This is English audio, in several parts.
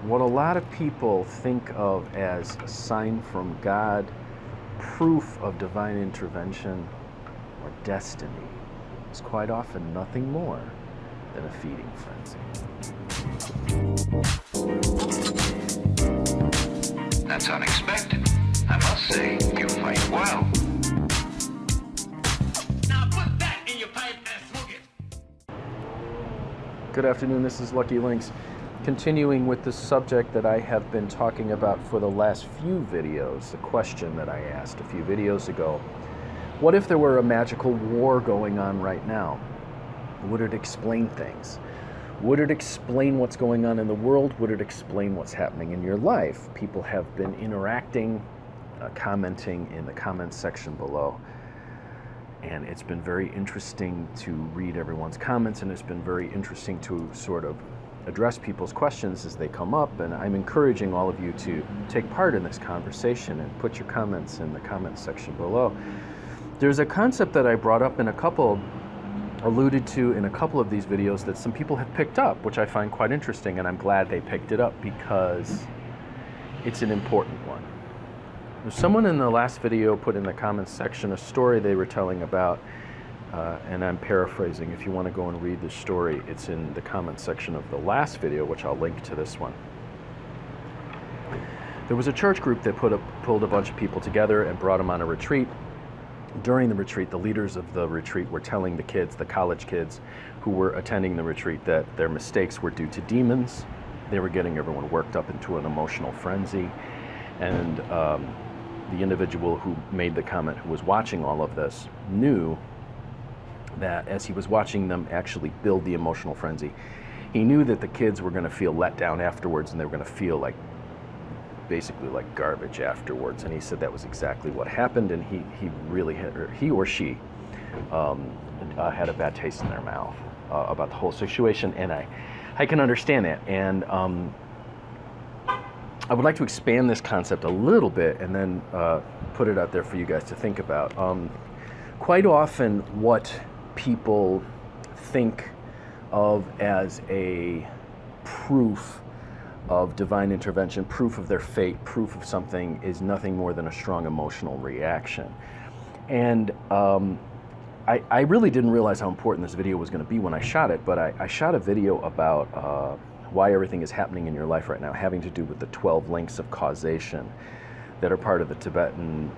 what a lot of people think of as a sign from God, proof of divine intervention, or destiny is quite often nothing more than a feeding frenzy. That's unexpected. I must say, you fight well. Now put that in your pipe and smoke it. Good afternoon, this is Lucky Lynx. Continuing with the subject that I have been talking about for the last few videos, the question that I asked a few videos ago. What if there were a magical war going on right now? Would it explain things? Would it explain what's going on in the world? Would it explain what's happening in your life? People have been interacting, commenting in the comments section below. And it's been very interesting to read everyone's comments, and it's been very interesting to sort of address people's questions as they come up. And I'm encouraging all of you to take part in this conversation and put your comments in the comments section below. There's a concept that I brought up alluded to in a couple of these videos that some people have picked up, which I find quite interesting, and I'm glad they picked it up because it's an important one. Someone in the last video put in the comments section a story they were telling about, and I'm paraphrasing. If you want to go and read the story, it's in the comments section of the last video, which I'll link to this one. There was a church group that pulled a bunch of people together and brought them on a retreat. During the retreat, the leaders of the retreat were telling the kids, the college kids who were attending the retreat, that their mistakes were due to demons. They were getting everyone worked up into an emotional frenzy. And the individual who made the comment, who was watching all of this, knew that as he was watching them actually build the emotional frenzy, he knew that the kids were going to feel let down afterwards, and they were going to feel like basically like garbage afterwards. And he said that was exactly what happened, and he really had, or he or she had a bad taste in their mouth about the whole situation. And I can understand that. And I would like to expand this concept a little bit and then put it out there for you guys to think about. Quite often what people think of as a proof of divine intervention, proof of their fate, proof of something, is nothing more than a strong emotional reaction. And I really didn't realize how important this video was going to be when I shot it, but I shot a video about why everything is happening in your life right now, having to do with the 12 links of causation that are part of the Tibetan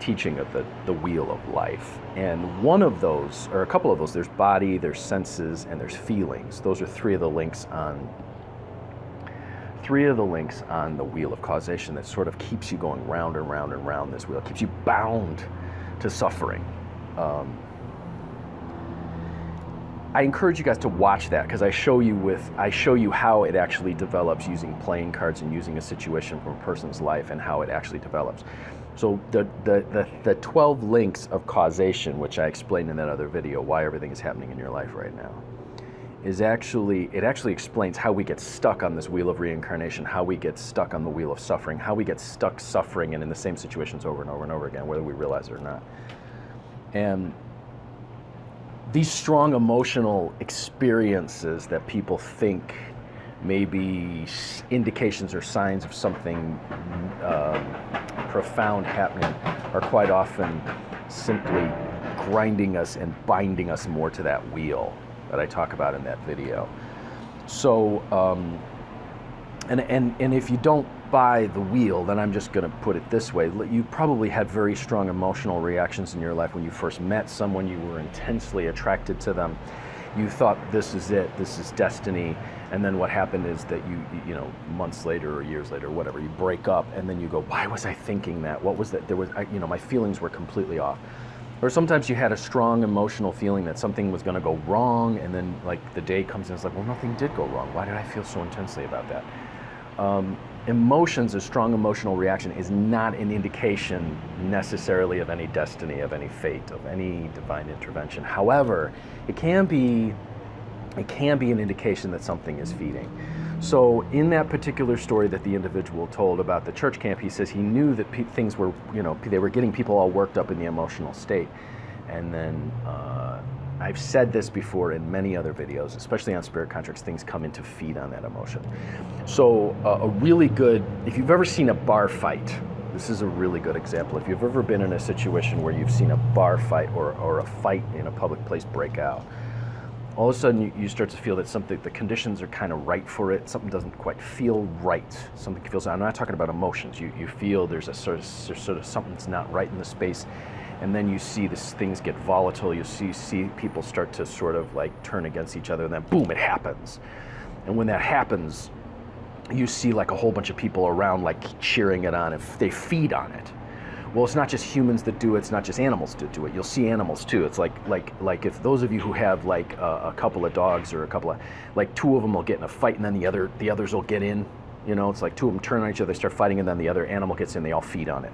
teaching of the wheel of life. And one of those, or a couple of those, there's body, there's senses, and there's feelings. Those are three of the links on the wheel of causation that sort of keeps you going round and round and round this wheel, keeps you bound to suffering. I encourage you guys to watch that, because I show you how it actually develops using playing cards and using a situation from a person's life and how it actually develops. So the 12 links of causation, which I explained in that other video, why everything is happening in your life right now, it actually explains how we get stuck on this wheel of reincarnation, how we get stuck on the wheel of suffering, how we get stuck suffering and in the same situations over and over and over again, whether we realize it or not. And these strong emotional experiences that people think may be indications or signs of something profound happening are quite often simply grinding us and binding us more to that wheel that I talk about in that video. So, and if you don't buy the wheel, then I'm just going to put it this way. You probably had very strong emotional reactions in your life when you first met someone. You were intensely attracted to them. You thought, this is it, this is destiny. And then what happened is that you know, months later or years later, whatever, you break up, and then you go, why was I thinking that? What was that? You know, my feelings were completely off. Or sometimes you had a strong emotional feeling that something was going to go wrong, and then like the day comes and it's like, well, nothing did go wrong. Why did I feel so intensely about that? Emotions, a strong emotional reaction, is not an indication necessarily of any destiny, of any fate, of any divine intervention. However, it can be an indication that something is feeding. So in that particular story that the individual told about the church camp, he says he knew that things were, you know, they were getting people all worked up in the emotional state. And then I've said this before in many other videos, especially on spirit contracts, things come in to feed on that emotion. So a really good, if you've ever seen a bar fight, this is a really good example. If you've ever been in a situation where you've seen a bar fight or a fight in a public place break out, all of a sudden you start to feel that something, the conditions are kind of right for it. Something doesn't quite feel right. Something feels, I'm not talking about emotions. You feel there's a sort of something's not right in the space. And then you see things get volatile. You see people start to sort of like turn against each other, and then boom, it happens. And when that happens, you see like a whole bunch of people around like cheering it on, and they feed on it. Well, it's not just humans that do it. It's not just animals that do it. You'll see animals too. It's like if those of you who have like a couple of dogs or a couple of, like two of them will get in a fight, and then the others will get in. You know, it's like two of them turn on each other, they start fighting, and then the other animal gets in. They all feed on it.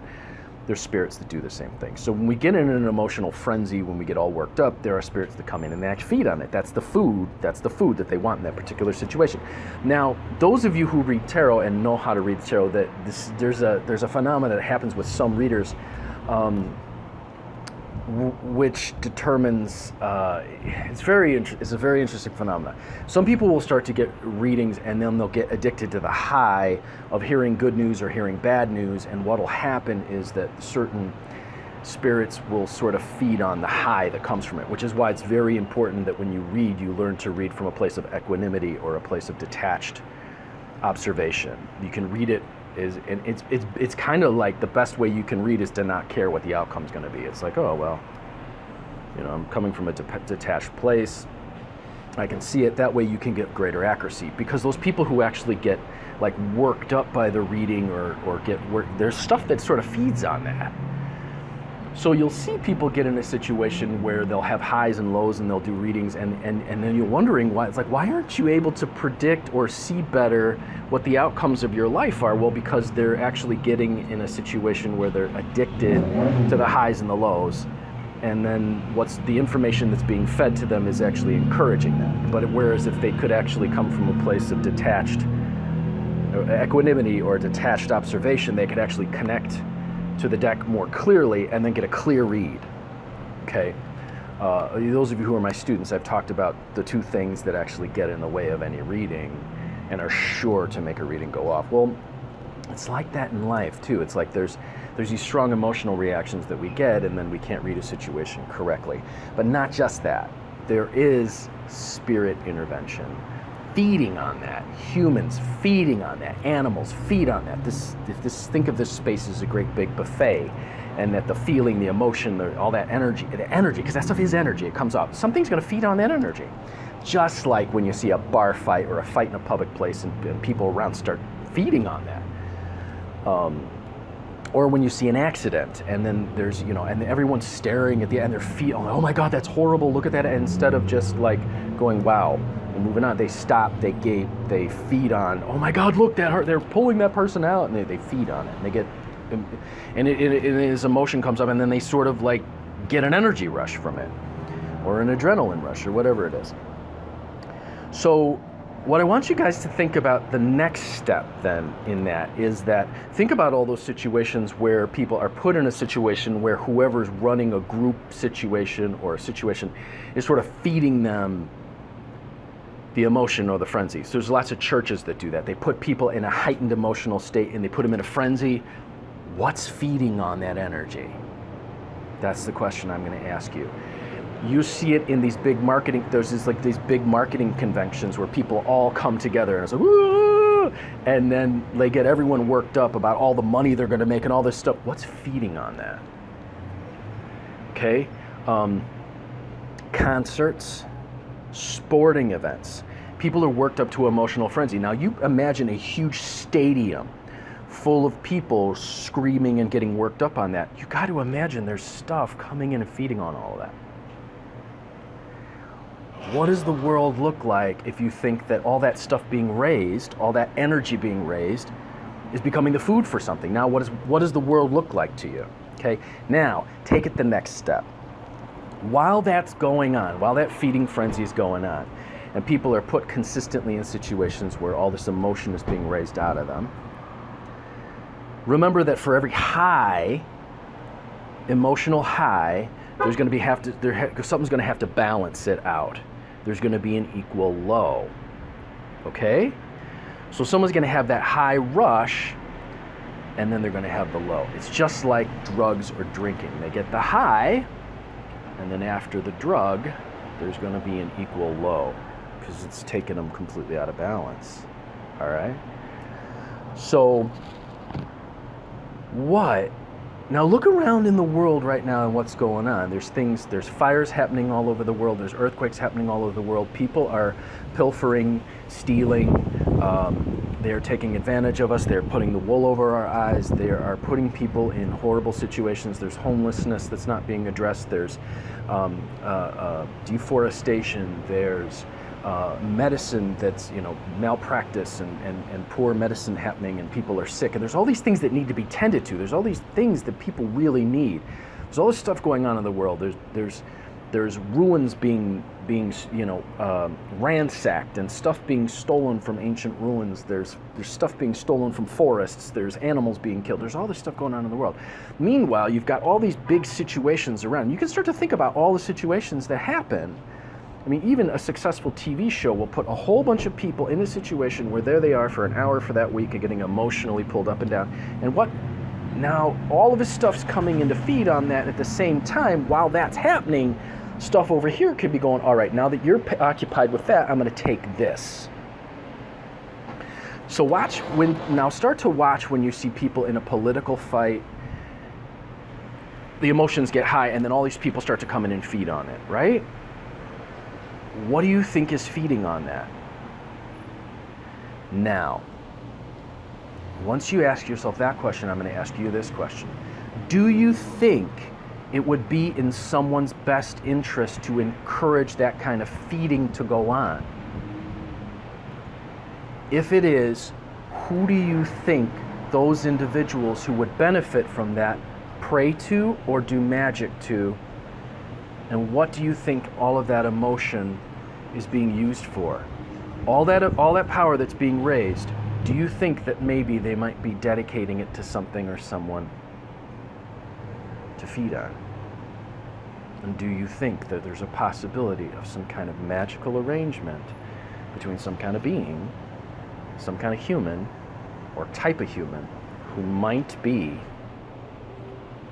There's spirits that do the same thing. So when we get in an emotional frenzy, when we get all worked up, there are spirits that come in and they actually feed on it. That's the food that they want in that particular situation. Now, those of you who read tarot and know how to read tarot, there's a phenomenon that happens with some readers, which determines, it's a very interesting phenomenon. Some people will start to get readings and then they'll get addicted to the high of hearing good news or hearing bad news, and what'll happen is that certain spirits will sort of feed on the high that comes from it, which is why it's very important that when you read, you learn to read from a place of equanimity or a place of detached observation. You can read it and it's kind of like the best way you can read is to not care what the outcome is going to be. It's like, oh well, you know, I'm coming from a detached place. I can see it. That way you can get greater accuracy, because those people who actually get like worked up by the reading or get worked, there's stuff that sort of feeds on that. So you'll see people get in a situation where they'll have highs and lows and they'll do readings, and then you're wondering why. It's like, why aren't you able to predict or see better what the outcomes of your life are? Well, because they're actually getting in a situation where they're addicted to the highs and the lows, and then what's the information that's being fed to them is actually encouraging that. But whereas if they could actually come from a place of detached equanimity or detached observation, they could actually connect to the deck more clearly and then get a clear read. Okay, those of you who are my students, I've talked about the two things that actually get in the way of any reading and are sure to make a reading go off. Well, it's like that in life too. It's like there's these strong emotional reactions that we get, and then we can't read a situation correctly. But not just that. There is spirit intervention feeding on that. Humans feeding on that. Animals feed on that. Think of this space as a great big buffet, and that the feeling, the emotion, all that energy, because that stuff is energy. It comes up. Something's going to feed on that energy. Just like when you see a bar fight or a fight in a public place, and people around start feeding on that. Or when you see an accident, and then there's, you know, and everyone's staring at the end, their feet, oh my God, that's horrible, look at that. And instead of just like going, wow, and moving on, they stop, they gape, they feed on, oh my God, look, that hurt, they're pulling that person out, and they feed on it, and they get, and his emotion comes up, and then they sort of like get an energy rush from it, or an adrenaline rush, or whatever it is. So what I want you guys to think about, the next step then in that, is that think about all those situations where people are put in a situation where whoever's running a group situation or a situation is sort of feeding them the emotion or the frenzy. So there's lots of churches that do that. They put people in a heightened emotional state and they put them in a frenzy. What's feeding on that energy? That's the question I'm going to ask you. You see it in these big marketing, there's these big marketing conventions where people all come together and it's like, woo! And then they get everyone worked up about all the money they're going to make and all this stuff. What's feeding on that? Okay, concerts, sporting events. People are worked up to emotional frenzy. Now you imagine a huge stadium full of people screaming and getting worked up on that. You got to imagine there's stuff coming in and feeding on all of that. What does the world look like if you think that all that stuff being raised, all that energy being raised, is becoming the food for something? Now, what does the world look like to you? Okay, now take it the next step. While that's going on, while that feeding frenzy is going on, and people are put consistently in situations where all this emotion is being raised out of them, remember that for every high, emotional high, There's going to be something's going to have to balance it out. There's going to be an equal low. Okay? So someone's going to have that high rush, and then they're going to have the low. It's just like drugs or drinking. They get the high, and then after the drug, there's going to be an equal low because it's taken them completely out of balance. All right? So, what? Now look around in the world right now and what's going on. There's fires happening all over the world. There's earthquakes happening all over the world. People are pilfering, stealing. They're taking advantage of us. They're putting the wool over our eyes. They are putting people in horrible situations. There's homelessness that's not being addressed. There's deforestation. There's medicine that's malpractice and poor medicine happening, and people are sick. And there's all these things that need to be tended to. There's all these things that people really need. There's all this stuff going on in the world. There's ruins being ransacked and stuff being stolen from ancient ruins. There's stuff being stolen from forests. There's animals being killed. There's all this stuff going on in the world. Meanwhile, you've got all these big situations around. You can start to think about all the situations that happen. I mean, even a successful TV show will put a whole bunch of people in a situation where there they are for an hour for that week and getting emotionally pulled up and down. And now all of this stuff's coming in to feed on that. At the same time, while that's happening, stuff over here could be going, all right, now that you're occupied with that, I'm going to take this. So start to watch when you see people in a political fight, the emotions get high, and then all these people start to come in and feed on it, right? What do you think is feeding on that? Now, once you ask yourself that question, I'm going to ask you this question. Do you think it would be in someone's best interest to encourage that kind of feeding to go on? If it is, who do you think those individuals who would benefit from that pray to or do magic to? And what do you think all of that emotion is being used for? All that power that's being raised, do you think that maybe they might be dedicating it to something or someone to feed on? And do you think that there's a possibility of some kind of magical arrangement between some kind of being, some kind of human, or type of human, who might be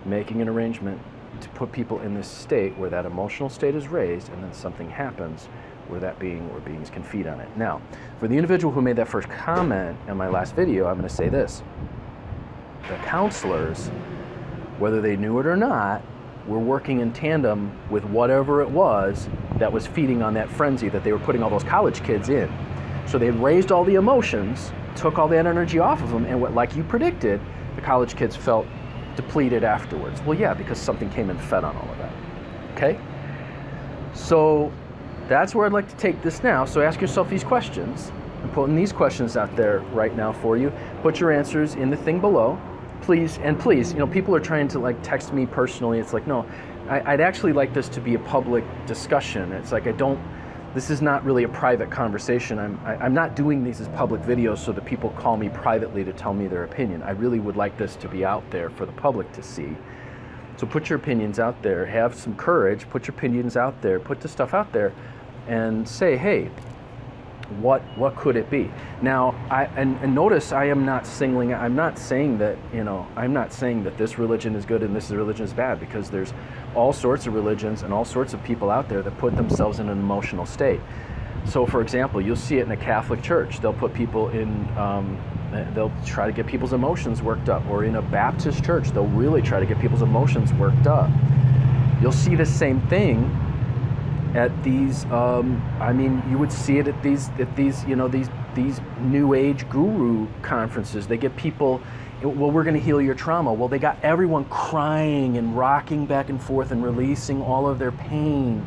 making an arrangement to put people in this state where that emotional state is raised, and then something happens where that being or beings can feed on it? Now, for the individual who made that first comment in my last video, I'm going to say this. The counselors, whether they knew it or not, were working in tandem with whatever it was that was feeding on that frenzy that they were putting all those college kids in. So they raised all the emotions, took all that energy off of them, and like you predicted, the college kids felt depleted afterwards. Well, yeah, because something came and fed on all of that. Okay? So that's where I'd like to take this now. So ask yourself these questions. I'm putting these questions out there right now for you. Put your answers in the thing below. Please, people are trying to text me personally. It's like, no, I'd actually like this to be a public discussion. It's like this is not really a private conversation. I'm not doing these as public videos so that people call me privately to tell me their opinion. I really would like this to be out there for the public to see. So put your opinions out there. Have some courage. Put your opinions out there. Put the stuff out there and say, hey, what could it be? Now, and notice I'm not saying that this religion is good and this religion is bad, because there's all sorts of religions and all sorts of people out there that put themselves in an emotional state. So, for example, you'll see it in a Catholic church. They'll put people in, they'll try to get people's emotions worked up. Or in a Baptist church, they'll really try to get people's emotions worked up. You'll see the same thing at these, you would see it at these New Age guru conferences. They get people, well, we're going to heal your trauma. Well, they got everyone crying and rocking back and forth and releasing all of their pain.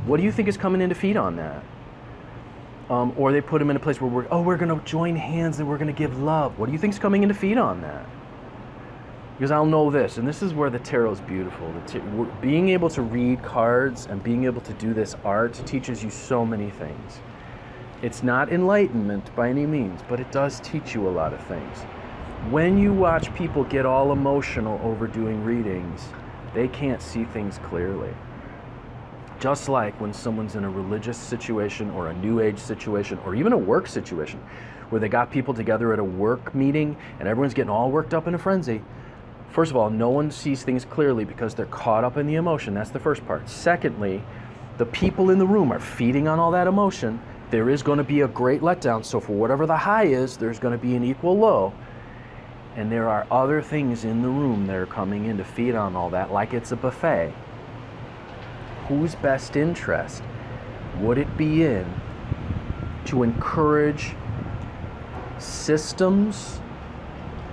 What do you think is coming in to feed on that? Or they put them in a place where we're going to join hands and we're going to give love. What do you think is coming in to feed on that? Because I'll know this, and this is where the tarot is beautiful. Being able to read cards and being able to do this art teaches you so many things. It's not enlightenment by any means, but it does teach you a lot of things. When you watch people get all emotional over doing readings, They can't see things clearly. Just like when someone's in a religious situation or a new age situation or even a work situation where they got people together at a work meeting and everyone's getting all worked up in a frenzy. First of all, no one sees things clearly because they're caught up in the emotion. That's the first part. Secondly, the people in the room are feeding on all that emotion. There is going to be a great letdown. So for whatever the high is, there's going to be an equal low. And there are other things in the room that are coming in to feed on all that, like it's a buffet. Whose best interest would it be in to encourage systems,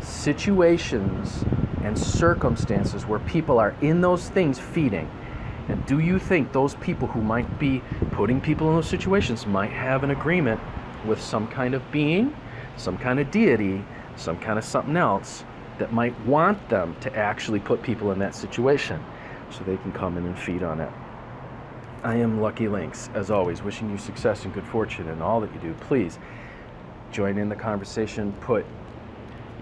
situations, and circumstances where people are in those things feeding? And do you think those people who might be putting people in those situations might have an agreement with some kind of being, some kind of deity, some kind of something else that might want them to actually put people in that situation so they can come in and feed on it? I am Lucky Lynx, as always, wishing you success and good fortune in all that you do. Please join in the conversation. Put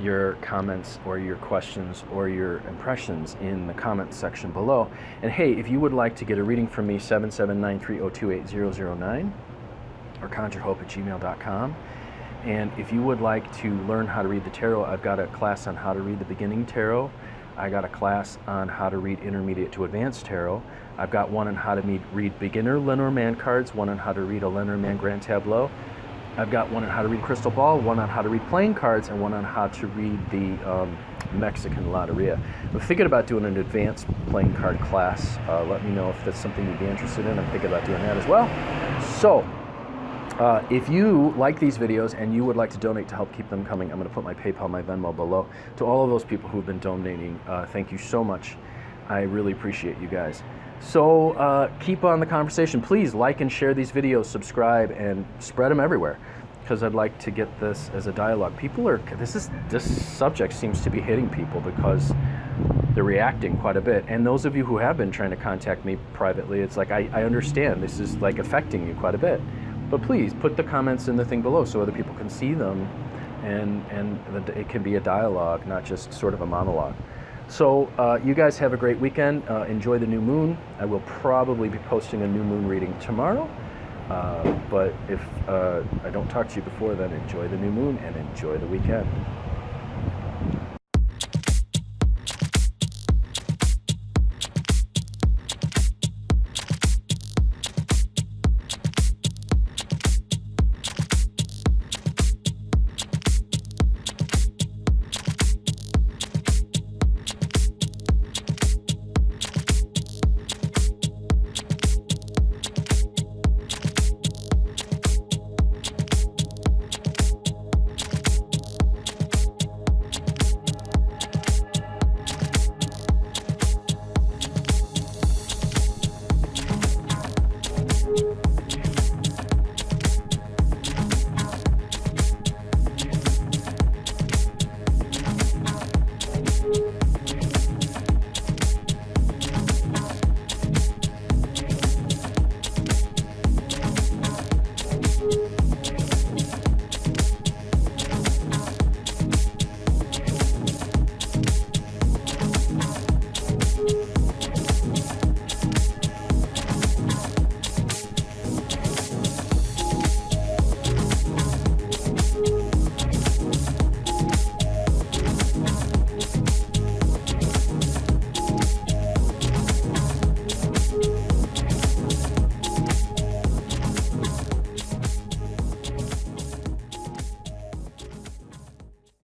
your comments or your questions or your impressions in the comments section below. And hey, if you would like to get a reading from me, 779-302-8009 or conjurehope@gmail.com. And if you would like to learn how to read the tarot, I've got a class on how to read the beginning tarot. I got a class on how to read intermediate to advanced tarot. I've got one on how to read beginner Lenormand cards, one on how to read a Lenormand Grand Tableau. I've got one on how to read crystal ball, one on how to read playing cards, and one on how to read the Mexican Loteria. I'm thinking about doing an advanced playing card class. Let me know if that's something you'd be interested in. I'm thinking about doing that as well. So, if you like these videos and you would like to donate to help keep them coming, I'm going to put my PayPal, my Venmo below. To all of those people who've been donating, thank you so much. I really appreciate you guys. So keep on the conversation. Please like and share these videos, subscribe, and spread them everywhere, because I'd like to get this as a dialogue. People are, this subject seems to be hitting people because they're reacting quite a bit. And those of you who have been trying to contact me privately, it's like, I understand this is like affecting you quite a bit. But please put the comments in the thing below so other people can see them, and it can be a dialogue, not just sort of a monologue. So you guys have a great weekend. Enjoy the new moon. I will probably be posting a new moon reading tomorrow. But if I don't talk to you before then, enjoy the new moon and enjoy the weekend.